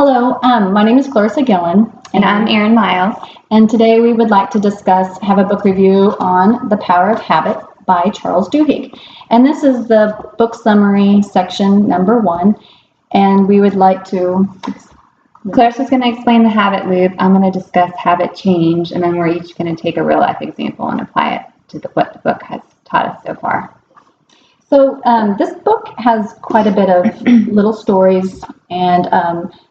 Hello, my name is Clarissa Gillen. And I'm Erin Miles. And today we would like to have a book review on The Power of Habit by Charles Duhigg. And this is the book summary section number 1. And we would like to... Clarissa's going to explain the habit loop. I'm going to discuss habit change, and then we're each going to take a real life example and apply it to what the book has taught us so far. So this book has quite a bit of little stories, and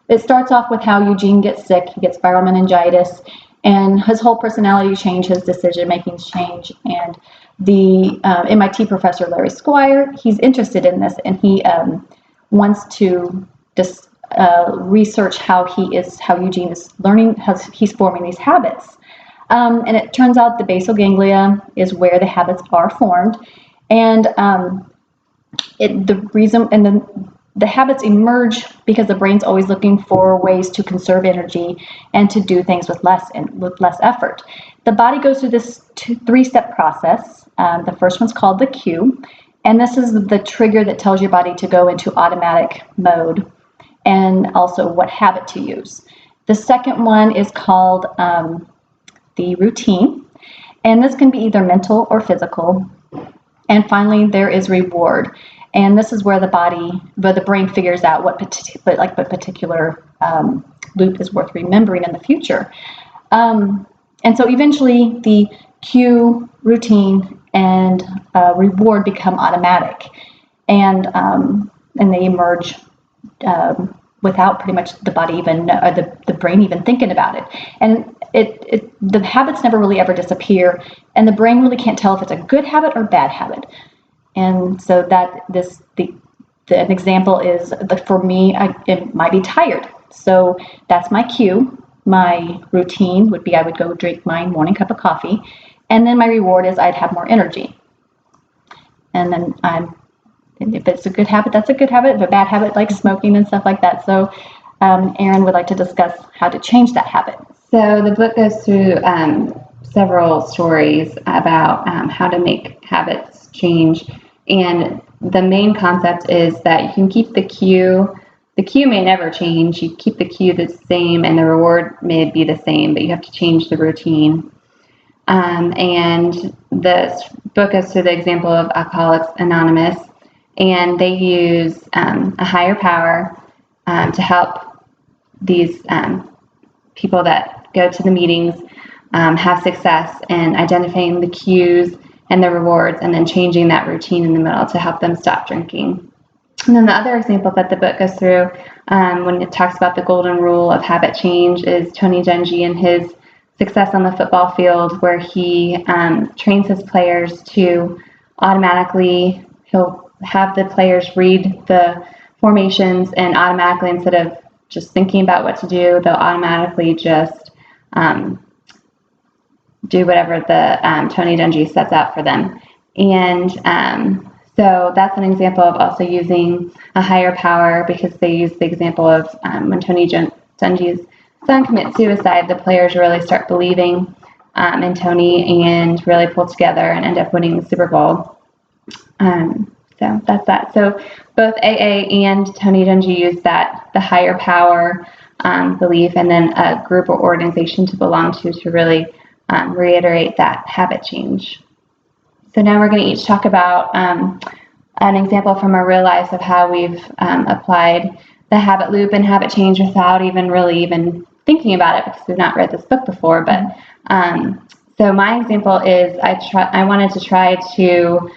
it starts off with how Eugene gets sick. He gets viral meningitis, and his whole personality changed, his decision-making change. And the MIT professor, Larry Squire, he's interested in this, and he wants to just research how Eugene is learning, how he's forming these habits. And it turns out the basal ganglia is where the habits are formed. And the habits emerge because the brain's always looking for ways to conserve energy and to do things with less effort. The body goes through this 3-step process. The first one's called the cue, and this is the trigger that tells your body to go into automatic mode and also what habit to use. The second one is called the routine, and this can be either mental or physical. And finally, there is reward, and this is where the brain figures out what particular loop is worth remembering in the future. And so eventually, the cue, routine, and reward become automatic, and they emerge without pretty much the body even the brain even thinking about it. And the habits never really ever disappear, and the brain really can't tell if it's a good habit or bad habit. And so an example is for me, it might be tired. So that's my cue. My routine would be I would go drink my morning cup of coffee, and then my reward is I'd have more energy. And then if it's a good habit, that's a good habit. If a bad habit, like smoking and stuff like that. So Erin would like to discuss how to change that habit. So the book goes through several stories about how to make habits change. And the main concept is that you can keep the cue. The cue may never change. You keep the cue the same, and the reward may be the same, but you have to change the routine. And the book goes through the example of Alcoholics Anonymous, and they use a higher power to help these people that go to the meetings have success in identifying the cues and the rewards, and then changing that routine in the middle to help them stop drinking. And then the other example that the book goes through when it talks about the golden rule of habit change is Tony Dungy and his success on the football field, where he trains his players to automatically, he'll have the players read the formations, and automatically, instead of just thinking about what to do, they'll automatically just do whatever the Tony Dungy sets out for them. And so that's an example of also using a higher power, because they use the example of when Tony Dungy's son commits suicide, the players really start believing in Tony and really pull together and end up winning the Super Bowl. So that's that. So both AA and Tony Dungy use the higher power belief, and then a group or organization to belong to really reiterate that habit change. So now we're going to each talk about an example from our real lives of how we've applied the habit loop and habit change without even thinking about it, because we've not read this book before. But so my example is I wanted to try to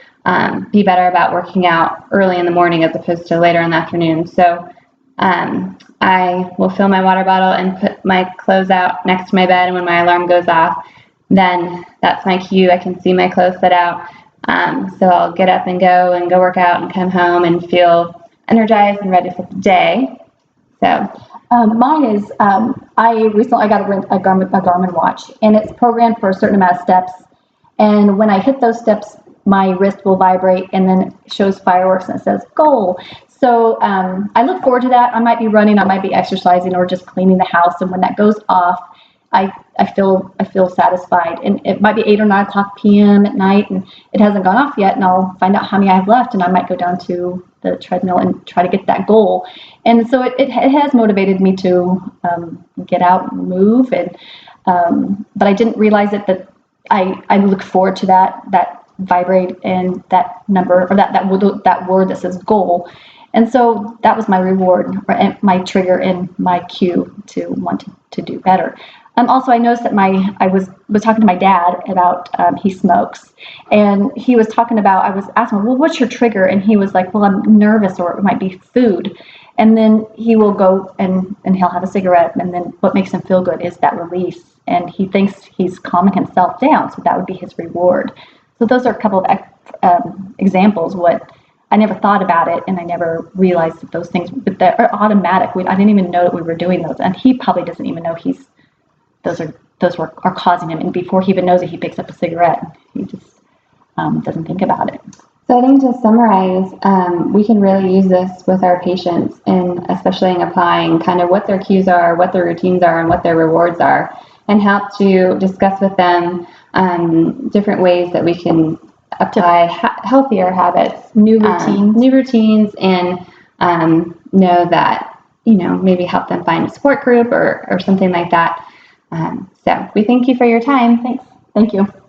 be better about working out early in the morning as opposed to later in the afternoon. So I will fill my water bottle and put my clothes out next to my bed, and when my alarm goes off, then that's my cue. I can see my clothes set out. So I'll get up and go work out and come home and feel energized and ready for the day. So mine is I recently got a Garmin watch, and it's programmed for a certain amount of steps. And when I hit those steps, my wrist will vibrate, and then it shows fireworks and it says goal. So I look forward to that. I might be running, I might be exercising, or just cleaning the house. And when that goes off, I feel satisfied. And it might be 8 or 9 o'clock p.m. at night, and it hasn't gone off yet. And I'll find out how many I have left, and I might go down to the treadmill and try to get that goal. And so it has motivated me to get out and move. And but I didn't realize it that I look forward to that vibrate and that number, or that word that says goal. And so that was my reward, or my trigger and my cue to want to do better. Also, I noticed that I was talking to my dad about, he smokes, and he was talking about, I was asking him, well, what's your trigger? And he was like, well, I'm nervous, or it might be food. And then he will go and he'll have a cigarette, and then what makes him feel good is that release. And he thinks he's calming himself down, so that would be his reward. So those are a couple of examples. What I never thought about it, and I never realized that those things, but they are automatic. I didn't even know that we were doing those, and he probably doesn't even know those are causing him. And before he even knows it, he picks up a cigarette. He just doesn't think about it. So I think to summarize, we can really use this with our patients, and especially in applying kind of what their cues are, what their routines are, and what their rewards are, and help to discuss with them different ways that we can apply healthier habits, new routines, and know that, maybe help them find a support group or something like that. So we thank you for your time. Thanks. Thank you.